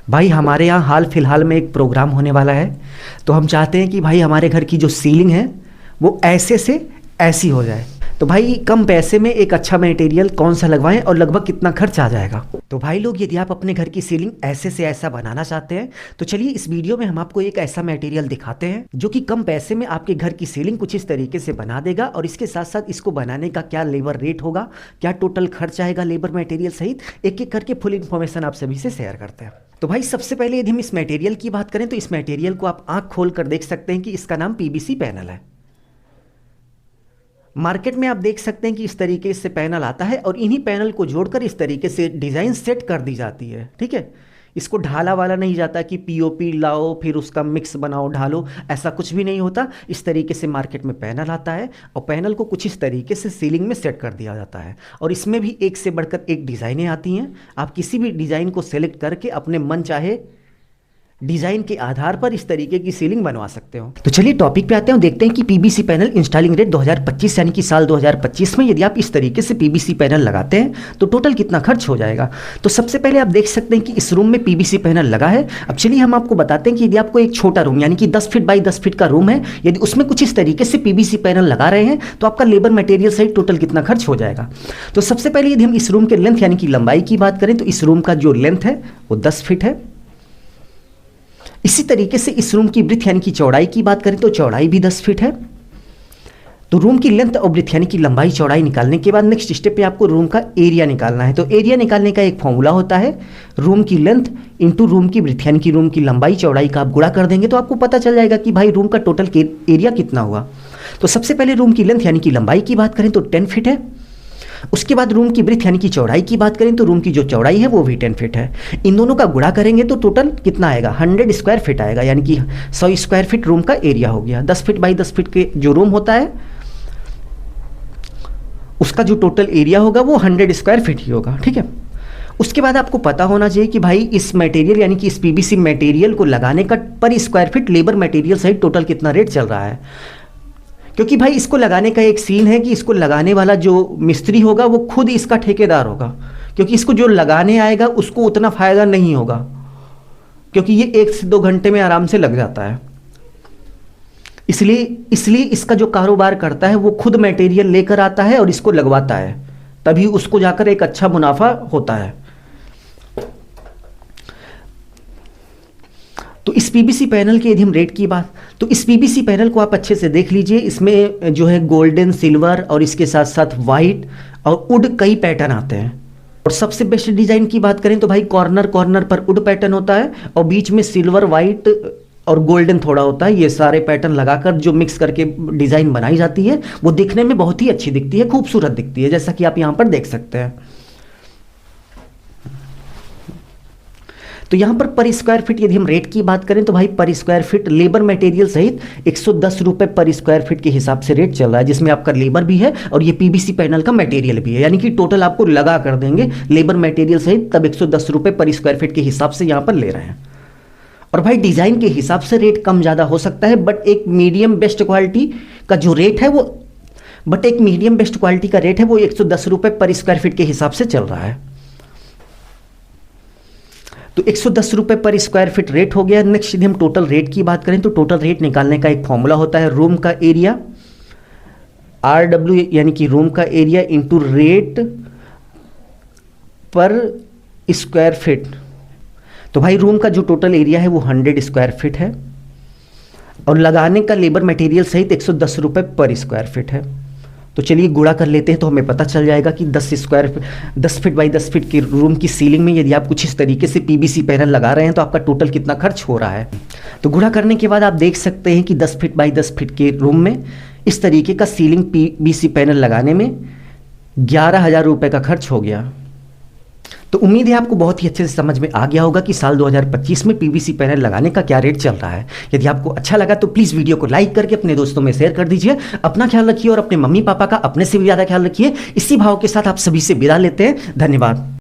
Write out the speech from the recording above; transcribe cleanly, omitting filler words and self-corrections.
भाई हमारे यहाँ हाल फिलहाल में एक प्रोग्राम होने वाला है। तो हम चाहते हैं कि भाई हमारे घर की जो सीलिंग है वो ऐसे से ऐसी हो जाए। तो भाई कम पैसे में एक अच्छा मटेरियल कौन सा लगवाएं और लगभग कितना खर्च आ जाएगा। तो भाई लोग, यदि आप अपने घर की सीलिंग ऐसे से ऐसा बनाना चाहते हैं तो चलिए इस वीडियो में हम आपको एक ऐसा मटेरियल दिखाते हैं जो कि कम पैसे में आपके घर की सीलिंग कुछ इस तरीके से बना देगा। और इसके साथ साथ इसको बनाने का क्या लेबर रेट होगा, क्या टोटल खर्च आएगा लेबर मटेरियल सहित, एक एक करके फुल इन्फॉर्मेशन आप सभी से शेयर करते हैं। तो भाई सबसे पहले यदि हम इस मटेरियल की बात करें तो इस मटेरियल को आप आंख खोल कर देख सकते हैं कि इसका नाम पीवीसी पैनल है। मार्केट में आप देख सकते हैं कि इस तरीके से पैनल आता है और इन्हीं पैनल को जोड़कर इस तरीके से डिज़ाइन सेट कर दी जाती है। ठीक है, इसको ढाला वाला नहीं जाता कि पीओपी लाओ फिर उसका मिक्स बनाओ ढालो, ऐसा कुछ भी नहीं होता। इस तरीके से मार्केट में पैनल आता है और पैनल को कुछ इस तरीके से सीलिंग में सेट कर दिया जाता है। और इसमें भी एक से बढ़कर एक डिज़ाइनें आती हैं। आप किसी भी डिज़ाइन को सेलेक्ट करके अपने मन चाहे डिजाइन के आधार पर इस तरीके की सीलिंग बनवा सकते हो। तो चलिए टॉपिक पे आते हैं, देखते हैं कि पीवीसी पैनल इंस्टॉलिंग रेट 2025 यानी कि साल 2025 में यदि आप इस तरीके से पीवीसी पैनल लगाते हैं तो टोटल कितना खर्च हो जाएगा। तो सबसे पहले आप देख सकते हैं कि इस रूम में पीवीसी पैनल लगा है। अब चलिए हम आपको बताते हैं कि यदि आपको एक छोटा रूम यानी कि 10 फीट बाई 10 फीट का रूम है, यदि उसमें कुछ इस तरीके से पीवीसी पैनल लगा रहे हैं तो आपका लेबर मटेरियल सहित टोटल कितना खर्च हो जाएगा। तो सबसे पहले यदि हम इस रूम के लेंथ यानी कि लंबाई की बात करें तो इस रूम का जो लेंथ है वो 10 फीट है। इसी तरीके से इस रूम की ब्रीथ यानी कि चौड़ाई की बात करें तो चौड़ाई भी 10 फीट है। तो रूम की लेंथ और ब्रीथ यानी कि लंबाई चौड़ाई निकालने के बाद नेक्स्ट स्टेप पे आपको रूम का एरिया निकालना है। तो एरिया निकालने का एक फॉर्मूला होता है, रूम की लेंथ इंटू रूम की ब्रीथ यानी कि रूम की लंबाई चौड़ाई का आप गुणा कर देंगे तो आपको पता चल जाएगा कि भाई रूम का टोटल एरिया कितना हुआ। तो सबसे पहले रूम की लेंथ यानी कि लंबाई की बात करें तो 10 फीट है। उसके बाद रूम की ब्रीथ यानी कि चौड़ाई की बात करें तो रूम की जो चौड़ाई है वो भी 10 फीट है। इन दोनों का गुणा करेंगे तो टोटल कितना आएगा, 100 स्क्वायर फीट आएगा, यानी कि 100 स्क्वायर फीट रूम का एरिया हो गया। 10 फीट बाई 10 फीट के जो रूम होता है उसका जो टोटल एरिया होगा वो 100 स्क्वायर फीट ही होगा। ठीक है, उसके बाद आपको पता होना चाहिए कि भाई इस मटेरियल यानी कि इस पीवीसी मटेरियल को लगाने का पर स्क्वायर फीट लेबर मटेरियल सहित टोटल कितना रेट चल रहा है। क्योंकि भाई इसको लगाने का एक सीन है कि इसको लगाने वाला जो मिस्त्री होगा वो खुद इसका ठेकेदार होगा, क्योंकि इसको जो लगाने आएगा उसको उतना फायदा नहीं होगा, क्योंकि ये 1 से 2 घंटे में आराम से लग जाता है। इसलिए इसका जो कारोबार करता है वो खुद मटेरियल लेकर आता है और इसको लगवाता है, तभी उसको जाकर एक अच्छा मुनाफा होता है। तो इस पीवीसी पैनल के यदि हम रेट की बात, तो इस पीवीसी पैनल को आप अच्छे से देख लीजिए। इसमें जो है गोल्डन, सिल्वर और इसके साथ साथ वाइट और वुड कई पैटर्न आते हैं। और सबसे बेस्ट डिजाइन की बात करें तो भाई कॉर्नर कॉर्नर पर वुड पैटर्न होता है और बीच में सिल्वर, वाइट और गोल्डन थोड़ा होता है। ये सारे पैटर्न लगाकर जो मिक्स करके डिजाइन बनाई जाती है वो देखने में बहुत ही अच्छी दिखती है, खूबसूरत दिखती है, जैसा कि आप यहाँ पर देख सकते हैं। तो यहाँ पर स्क्वायर फीट यदि हम रेट की बात करें तो भाई पर स्क्वायर फीट लेबर मटेरियल सहित 110 रुपये पर स्क्वायर फीट के हिसाब से रेट चल रहा है, जिसमें आपका लेबर भी है और ये पीवीसी पैनल का मटेरियल भी है, यानी कि टोटल आपको लगा कर देंगे लेबर मटेरियल सहित तब 110 रुपये पर स्क्वायर फीट के हिसाब से यहाँ पर ले रहे हैं। और भाई डिज़ाइन के हिसाब से रेट कम ज़्यादा हो सकता है, बट एक मीडियम बेस्ट क्वालिटी का जो रेट है वो 110 रुपये पर स्क्वायर फीट के हिसाब से चल रहा है। तो 110 रुपये पर स्क्वायर फीट रेट हो गया। नेक्स्ट यदि हम टोटल रेट की बात करें तो टोटल रेट निकालने का एक फॉर्मूला होता है, रूम का एरिया RW यानी कि रूम का एरिया इंटू रेट पर स्क्वायर फीट। तो भाई रूम का जो टोटल एरिया है वो 100 स्क्वायर फीट है और लगाने का लेबर मटेरियल सहित 110 रुपये पर स्क्वायर फीट है। तो चलिए गुणा कर लेते हैं तो हमें पता चल जाएगा कि 10 फीट बाई 10 फीट की रूम की सीलिंग में यदि आप कुछ इस तरीके से पीवीसी पैनल लगा रहे हैं तो आपका टोटल कितना खर्च हो रहा है। तो गुणा करने के बाद आप देख सकते हैं कि 10 फीट बाई 10 फीट के रूम में इस तरीके का सीलिंग पीवीसी पैनल लगाने में 11,000 रुपये का खर्च हो गया। तो उम्मीद है आपको बहुत ही अच्छे से समझ में आ गया होगा कि साल 2025 में पीवीसी पैनल लगाने का क्या रेट चल रहा है। यदि आपको अच्छा लगा तो प्लीज़ वीडियो को लाइक करके अपने दोस्तों में शेयर कर दीजिए। अपना ख्याल रखिए और अपने मम्मी पापा का अपने से भी ज़्यादा ख्याल रखिए। इसी भाव के साथ आप सभी से विदा लेते हैं। धन्यवाद।